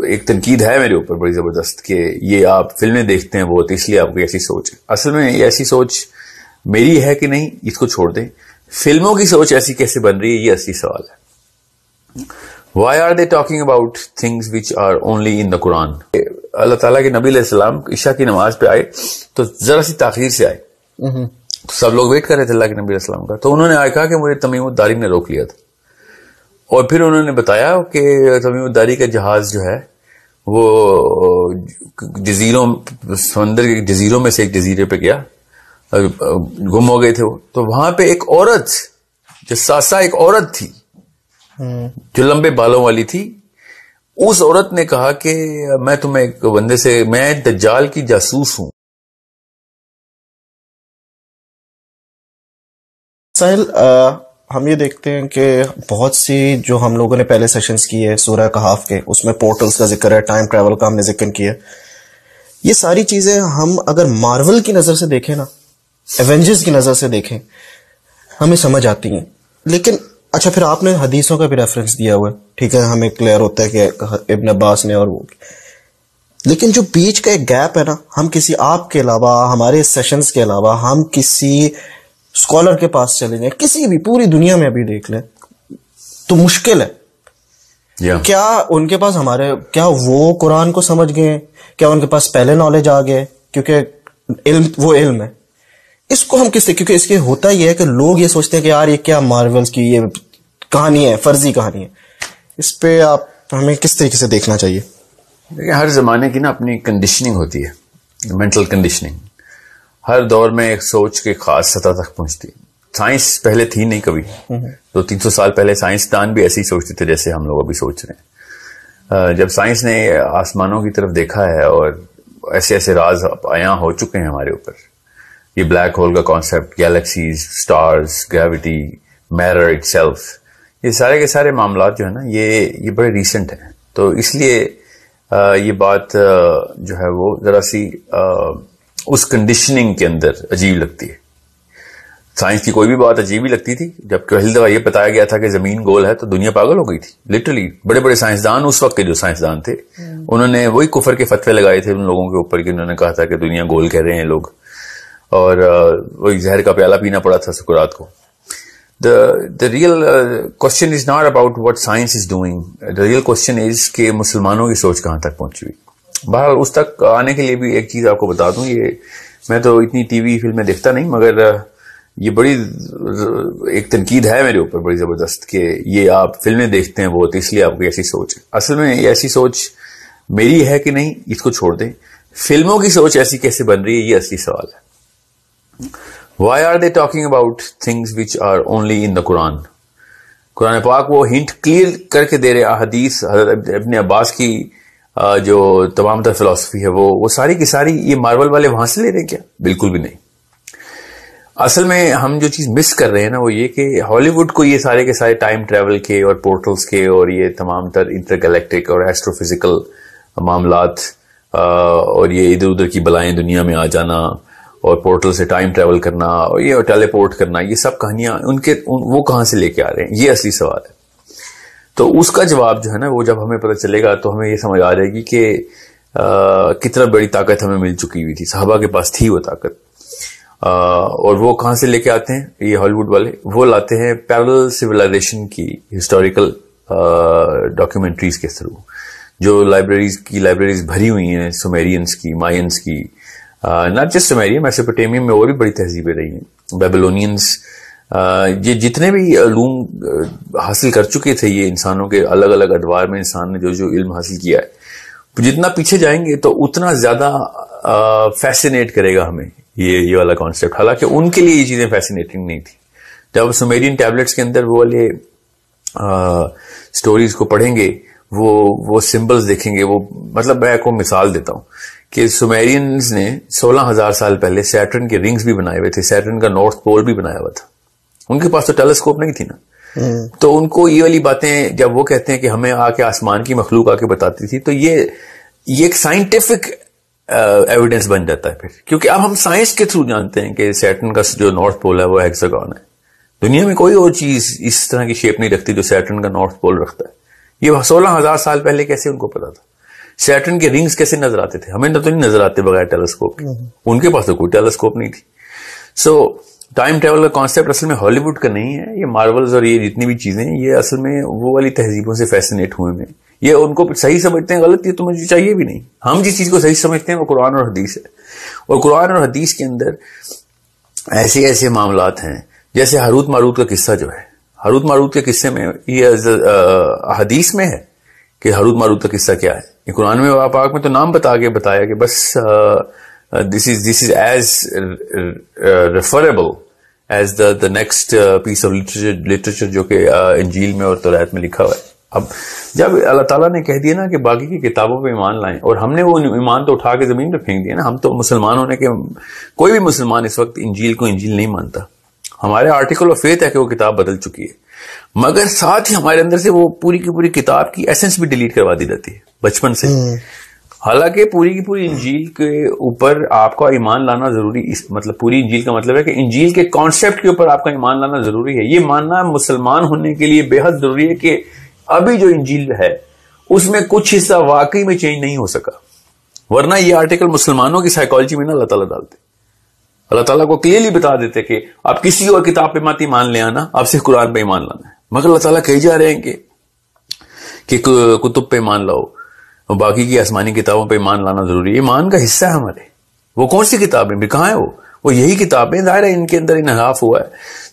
ایک تنقید ہے میرے اوپر بڑی زبردست کہ یہ آپ فلمیں دیکھتے ہیں بہت اس لیے آپ کی ایسی سوچ ہے. اصل میں یہ ایسی سوچ میری ہے کہ نہیں اس کو چھوڑ دیں. فلموں کی سوچ ایسی کیسے بن رہی ہے یہ اصلی سوال ہے. Why are they talking about things which are only in the Quran? اللہ تعالیٰ کے نبی علیہ السلام عشاء کی نماز پہ آئے تو ذرا سی تاخیر سے آئے تو سب لوگ ویٹ کر رہے تھے اللہ کے نبی علیہ السلام کا. تو انہوں نے آئے کہا کہ مجھے تمیم الداری نے روک لیا تھا اور پھر انہوں نے بتایا کہ تمیم الداری کا جہاز جو ہے وہ جزیروں سمندر کے جزیروں میں سے ایک جزیرے پہ گیا, گم ہو گئے تھے وہ. تو وہاں پہ ایک عورت جساسا ایک عورت تھی جو لمبے بالوں والی تھی. اس عورت نے کہا کہ میں تمہیں ایک بندے سے, میں دجال کی جاسوس ہوں. ساحل, ہم یہ دیکھتے ہیں کہ بہت سی جو ہم لوگوں نے پہلے سیشنز کی ہے سورہ کہف کے, اس میں پورٹلز کا ذکر ہے, ٹائم ٹریول کا ہم نے ذکر کیا. یہ ساری چیزیں ہم اگر مارول کی نظر سے دیکھیں نا, ایونجرز کی نظر سے دیکھیں, ہمیں سمجھ آتی ہیں. لیکن اچھا پھر آپ نے حدیثوں کا بھی ریفرنس دیا ہوا ہے, ٹھیک ہے, ہمیں کلیئر ہوتا ہے کہ ابن عباس نے اور وہ, لیکن جو بیچ کا ایک گیپ ہے نا, ہم کسی آپ کے علاوہ, ہمارے سیشنز کے علاوہ, ہم کسی اسکالر کے پاس چلے جائیں, کسی بھی پوری دنیا میں ابھی دیکھ لیں تو مشکل ہے. کیا ان کے پاس کیا وہ قرآن کو سمجھ گئے, کیا ان کے پاس پہلے نالج آ گئے, کیونکہ وہ علم ہے. اس کو ہم کس سے, کیونکہ اس کے ہوتا یہ ہے کہ لوگ یہ سوچتے ہیں کہ یار یہ کیا مارولز کی یہ کہانی ہے, فرضی کہانی ہے. اس پہ آپ ہمیں کس طریقے سے دیکھنا چاہیے؟ دیکھیں, ہر زمانے کی نا اپنی کنڈیشننگ ہوتی ہے, مینٹل کنڈیشننگ. ہر دور میں ایک سوچ کے خاص سطح تک پہنچتی ہے. سائنس پہلے تھی نہیں کبھی, 200-300 سال پہلے سائنسدان بھی ایسے ہی سوچتے تھے جیسے ہم لوگ ابھی سوچ رہے ہیں. جب سائنس نے آسمانوں کی طرف دیکھا ہے اور ایسے ایسے راز عیاں ہو چکے ہیں ہمارے اوپر, یہ بلیک ہول کا concept, galaxies, stars, gravity, mirror it self, یہ سارے کے سارے معاملات جو ہے نا یہ بڑے ریسنٹ ہیں. تو اس لیے یہ بات جو ہے وہ ذرا سی اس کنڈیشننگ کے اندر عجیب لگتی ہے. سائنس کی کوئی بھی بات عجیب ہی لگتی تھی. جب پہلی دفعہ یہ بتایا گیا تھا کہ زمین گول ہے تو دنیا پاگل ہو گئی تھی لٹرلی. بڑے بڑے سائنسدان اس وقت کے جو سائنسدان تھے انہوں نے وہی کفر کے فتوے لگائے تھے ان لوگوں کے اوپر کہ انہوں نے کہا تھا کہ دنیا گول کہہ رہے ہیں لوگ, اور وہی زہر کا پیالہ پینا پڑا تھا سکرات کو. The real question is not about what science is doing. The real question is کہ مسلمانوں کی سوچ کہاں تک پہنچی ہوئی. بہرحال اس تک آنے کے لیے بھی ایک چیز آپ کو بتا دوں, یہ میں تو اتنی ٹی وی فلمیں دیکھتا نہیں, مگر یہ بڑی ایک تنقید ہے میرے اوپر بڑی زبردست کہ یہ آپ فلمیں دیکھتے ہیں بہت اس لیے آپ کی ایسی سوچ ہے. اصل میں یہ ایسی سوچ میری ہے کہ نہیں اس کو چھوڑ دیں. فلموں کی سوچ ایسی کیسے بن رہی ہے یہ اصلی سوال ہے. Why are they talking about things which are only in the Quran? قرآن پاک وہ ہنٹ کلیئر کر کے دے رہے. حدیث حضرت ابن عباس کی جو تمام تر فلسفی ہے وہ ساری کی ساری یہ مارول والے وہاں سے لے رہے ہیں کیا؟ بالکل بھی نہیں. اصل میں ہم جو چیز مس کر رہے ہیں نا وہ یہ کہ ہالی ووڈ کو یہ سارے کے سارے ٹائم ٹریول کے اور پورٹلز کے اور یہ تمام تر انٹر گلیکٹک اور ایسٹرو فزیکل معاملات اور یہ ادھر ادھر کی بلائیں دنیا میں آ جانا اور پورٹل سے ٹائم ٹریول کرنا اور یہ ٹیلی پورٹ کرنا, یہ سب کہانیاں وہ کہاں سے لے کے آ رہے ہیں, یہ اصلی سوال ہے. تو اس کا جواب جو ہے نا وہ جب ہمیں پتہ چلے گا تو ہمیں یہ سمجھ آ جائے گی کہ کتنا بڑی طاقت ہمیں مل چکی ہوئی تھی. صحابہ کے پاس تھی وہ طاقت, اور وہ کہاں سے لے کے آتے ہیں یہ ہالی ووڈ والے, وہ لاتے ہیں پیرلل سویلائزیشن کی ہسٹوریکل ڈاکیومنٹریز کے تھرو, جو لائبریریز بھری ہوئی ہیں سومیرینز کی, مائنز کی, ناٹ جسٹ سومیرین, میسوپوٹیمیا میں اور بھی بڑی تہذیبیں رہی ہیں, بیبلونینز, یہ جتنے بھی علوم حاصل کر چکے تھے یہ انسانوں کے الگ الگ ادوار میں انسان نے جو علم حاصل کیا ہے, جتنا پیچھے جائیں گے تو اتنا زیادہ فیسینیٹ کرے گا ہمیں یہ والا کانسیپٹ. حالانکہ ان کے لیے یہ چیزیں فیسینیٹنگ نہیں تھی. جب سومیرین ٹیبلٹس کے اندر وہ والے سٹوریز کو پڑھیں گے, وہ سمبلز دیکھیں گے, وہ مطلب میں کو مثال دیتا ہوں کہ سومیرینز نے 16,000 سال پہلے سیٹرن کے رنگز بھی بنائے ہوئے تھے, سیٹرن کا نارتھ پول بھی بنایا ہوا تھا. ان کے پاس تو ٹیلیسکوپ نہیں تھی نا, تو ان کو یہ والی باتیں جب وہ کہتے ہیں کہ ہمیں آ کے آسمان کی مخلوق آ کے بتاتی تھی, تو یہ ایک سائنٹیفک ایویڈنس بن جاتا ہے پھر, کیونکہ اب ہم سائنس کے تھرو جانتے ہیں کہ سیٹرن کا جو نارتھ پول ہے وہ ہیکساگون ہے. دنیا میں کوئی اور چیز اس طرح کی شیپ نہیں رکھتی جو سیٹرن کا نارتھ پول رکھتا ہے. یہ 16,000 سال پہلے کیسے ان کو پتا تھا؟ سیٹرن کے رنگز کیسے نظر آتے تھے؟ ہمیں تو نہیں نظر آتے بغیر ٹیلیسکوپ کے. ان کے پاس تو کوئی ٹیلیسکوپ نہیں تھی. سو ٹائم ٹریول کا کانسیپٹ اصل میں ہالی ووڈ کا نہیں ہے. یہ مارولز اور یہ جتنی بھی چیزیں ہیں یہ اصل میں وہ والی تہذیبوں سے فیسنیٹ ہوئے ہیں. یہ ان کو صحیح سمجھتے ہیں غلط, یہ تو مجھے چاہیے بھی نہیں. ہم جس چیز کو صحیح سمجھتے ہیں وہ قرآن اور حدیث ہے. اور قرآن اور حدیث کے اندر ایسے ایسے معاملات ہیں جیسے ہاروت ماروت کا قصہ جو ہے. ہاروت ماروت کے قصے میں یہ حدیث میں ہے کہ ہاروت ماروت کا قصہ کیا ہے. یہ قرآن میں پاک میں تو نام بتا کے بتایا کہ بس this is as referable as the next piece of literature جو کہ انجیل میں اور توریت میں لکھا ہوا ہے. اب جب اللہ تعالیٰ نے کہہ دیا نا کہ باقی کی کتابوں پہ ایمان لائیں, اور ہم نے وہ ایمان تو اٹھا کے زمین پہ پھینک دیا نا. ہم تو مسلمان ہونے کے, کوئی بھی مسلمان اس وقت انجیل کو انجیل نہیں مانتا. ہمارے آرٹیکل آف فیتھ ہے کہ وہ کتاب بدل چکی ہے, مگر ساتھ ہی ہمارے اندر سے وہ پوری کی پوری کتاب کی ایسنس بھی ڈیلیٹ کروا دی جاتی ہے بچپن سے. حالانکہ پوری کی پوری انجیل کے اوپر آپ کا ایمان لانا ضروری, مطلب پوری انجیل کا مطلب ہے کہ انجیل کے کانسیپٹ کے اوپر آپ کا ایمان لانا ضروری ہے. یہ ماننا مسلمان ہونے کے لیے بے حد ضروری ہے کہ ابھی جو انجیل ہے اس میں کچھ حصہ واقعی میں چینج نہیں ہو سکا, ورنہ یہ آرٹیکل مسلمانوں کی سائیکالوجی میں نا اللہ تعالیٰ ڈالتے. اللہ تعالیٰ کو کلیئرلی بتا دیتے کہ آپ کسی اور کتاب پہ مت ایمان لے آنا, آپ صرف قرآن پہ ایمان لانا ہے. مگر اللہ تعالیٰ کہی جا رہے ہیں کہ کتب پہ ایمان لاؤ, باقی کی آسمانی کتابوں پہ ایمان لانا ضروری ہے. ایمان کا حصہ ہے ہمارے. وہ کون سی کتابیں بھی کہاں ہے وہ یہی کتابیں. ظاہر ہے ان کے اندر انحراف ہوا ہے,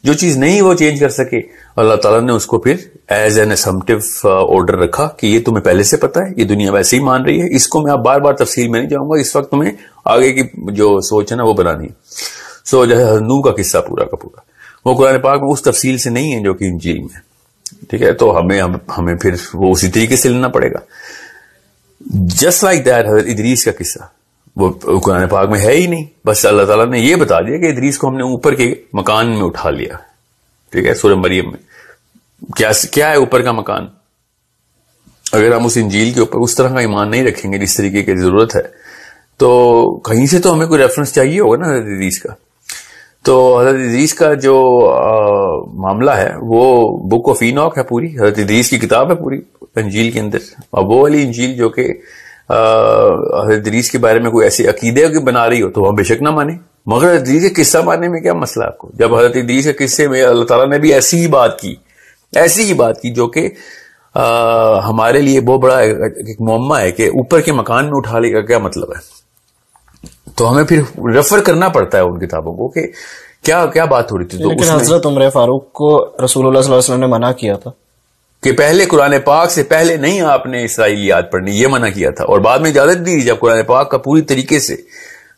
جو چیز نہیں وہ چینج کر سکے. اللہ تعالیٰ نے اس کو پھر ایز این اسمپٹیو آرڈر رکھا کہ یہ تمہیں پہلے سے پتا ہے, یہ دنیا ویسے ہی مان رہی ہے. اس کو میں اب بار بار تفصیل میں نہیں جاؤں گا, اس وقت تمہیں آگے کی جو سوچ ہے نا وہ بنانی ہے. سو جو ہے نوح کا قصہ پورا کا پورا وہ قرآن پاک میں اس تفصیل سے نہیں ہے جو کہ انجیل میں. ٹھیک ہے, تو ہمیں پھر وہ اسی طریقے سے لینا پڑے گا. جسٹ لائک دیٹ حضرت ادریس کا قصہ وہ قرآن پاک میں ہے ہی نہیں. بس اللہ تعالیٰ نے یہ بتا دیا کہ ادریس کو ہم نے اوپر کے مکان میں اٹھا لیا. ٹھیک ہے, سورہ مریم میں کیا ہے اوپر کا مکان. اگر ہم اس انجیل کے اوپر اس طرح کا ایمان نہیں رکھیں گے جس طریقے کی ضرورت ہے, تو کہیں سے تو ہمیں کوئی ریفرنس چاہیے ہوگا نا حضرت ادریس کا. تو حضرت ادریس کا جو معاملہ ہے وہ بک آف اینوک ہے, پوری حضرت ادریس کی کتاب ہے پوری انجیل کے اندر. اور وہ والی انجیل جو کہ حضرت ادریس کے بارے میں کوئی ایسی عقیدے کی بنا رہی ہو تو ہم بے شک نہ مانیں. مگر حضرت ادریس کے قصہ ماننے میں کیا مسئلہ آپ کو, جب حضرت ادریس کے قصے میں اللہ تعالیٰ نے بھی ایسی ہی بات کی جو کہ ہمارے لیے بہت بڑا ایک معمہ ہے کہ اوپر کے مکان میں اٹھا لے کا کیا مطلب ہے. تو ہمیں پھر ریفر کرنا پڑتا ہے ان کتابوں کو کہ کیا بات ہو رہی تھی. لیکن حضرت عمر فاروق کو رسول اللہ صلی اللہ علیہ وسلم نے منع کیا تھا کہ پہلے قرآن پاک سے پہلے نہیں آپ نے اسرائیلیات پڑھنی, یہ منع کیا تھا. اور بعد میں اجازت دی جب قرآن پاک کا پوری طریقے سے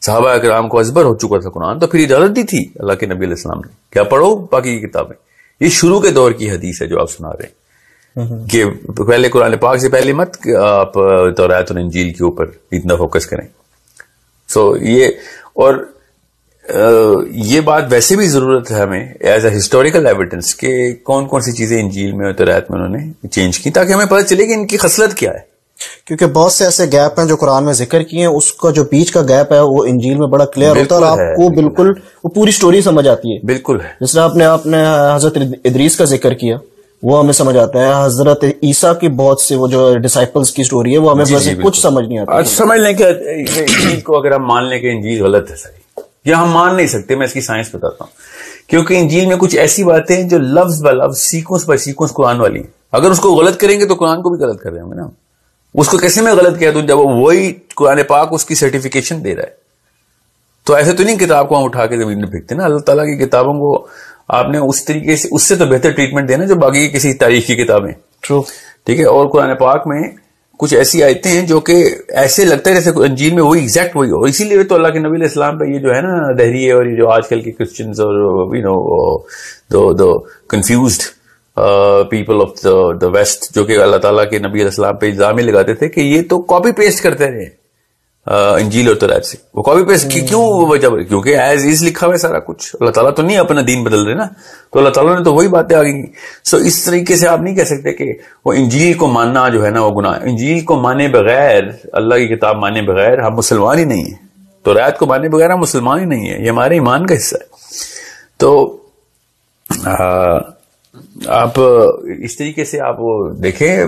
صحابہ اکرام کو ازبر ہو چکا تھا قرآن, تو پھر اجازت دی تھی اللہ کے نبی علیہ السلام نے کیا پڑھو باقی کی کتابیں. یہ شروع کے دور کی حدیث ہے جو آپ سنا رہے ہیں کہ پہلے قرآن پاک سے پہلے مت آپ توریت اور انجیل کے اوپر اتنا فوکس کریں. سو یہ بات ویسے بھی ضرورت ہے ہمیں ایز اے ہسٹوریکل ایویڈنس کہ کون کون سی چیزیں انجیل میں اور توریت میں انہوں نے چینج کی, تاکہ ہمیں پتہ چلے کہ ان کی خصلت کیا ہے. کیونکہ بہت سے ایسے گیپ ہیں جو قرآن میں ذکر کیے ہیں, اس کا جو بیچ کا گیپ ہے وہ انجیل میں بڑا کلیئر ہوتا ہے, اور آپ کو بالکل وہ پوری سٹوری سمجھ آتی ہے. بالکل ہے. جس طرح آپ نے حضرت ادریس کا ذکر کیا وہ ہمیں سمجھ آتا ہے. حضرت عیسیٰ کی بہت سے وہ جو ڈسائپلز کی سٹوری ہے وہ ہمیں ویسے کچھ سمجھ نہیں آتا. سمجھ لیں کہ انجیل کو اگر ہم مان لیں کہ انجیل غلط ہے صحیح, یا ہم مان نہیں سکتے, میں اس کی سائنس بتاتا ہوں. کیونکہ انجیل میں کچھ ایسی باتیں ہیں جو لفظ بہ لفظ سیکوینس بائی سیکوینس قرآن والی ہیں. اگر اس کو غلط کریں گے تو قرآن کو بھی غلط کر رہے ہوں گے نا. اس کو کیسے میں غلط کیا تو جب وہی قرآن پاک اس کی سرٹیفکیشن دے رہا ہے, تو ایسے تو نہیں کتاب کو ہم اٹھا کے زمین میں پھینکتے نا. اللہ تعالیٰ کی کتابوں کو آپ نے اس طریقے سے, اس سے تو بہتر ٹریٹمنٹ دینا جو باقی کسی تاریخ کی کتابیں. ٹرو. ٹھیک ہے. اور قرآن پاک میں کچھ ایسی آیتیں ہیں جو کہ ایسے لگتا ہے جیسے انجیل میں وہی ایگزیکٹ وہی ہو. اسی لیے تو اللہ کے نبی علیہ السلام پہ یہ جو ہے نا دہریے اور یہ جو آج کل کے کرسچنز اور دو confused people of the West جو کہ اللہ تعالیٰ کے نبی علیہ السلام پہ الزام ہی لگاتے تھے کہ یہ تو کاپی پیسٹ کرتے رہے انجیل اور توریت سے. وہ کاپی پیسٹ کیوں وجہ, کیونکہ ایز از لکھا ہوا ہے سارا کچھ. اللہ تعالیٰ تو نہیں اپنا دین بدل رہے نا, تو اللہ تعالیٰ نے تو وہی باتیں آگے کی. سو اس طریقے سے آپ نہیں کہہ سکتے کہ وہ انجیل کو ماننا جو ہے نا وہ گناہ. انجیل کو مانے بغیر, اللہ کی کتاب مانے بغیر ہم مسلمان ہی نہیں ہیں. توریت کو مانے بغیر ہم مسلمان ہی نہیں ہیں. یہ ہمارے ایمان کا حصہ ہے. تو آپ اس طریقے سے آپ وہ دیکھیں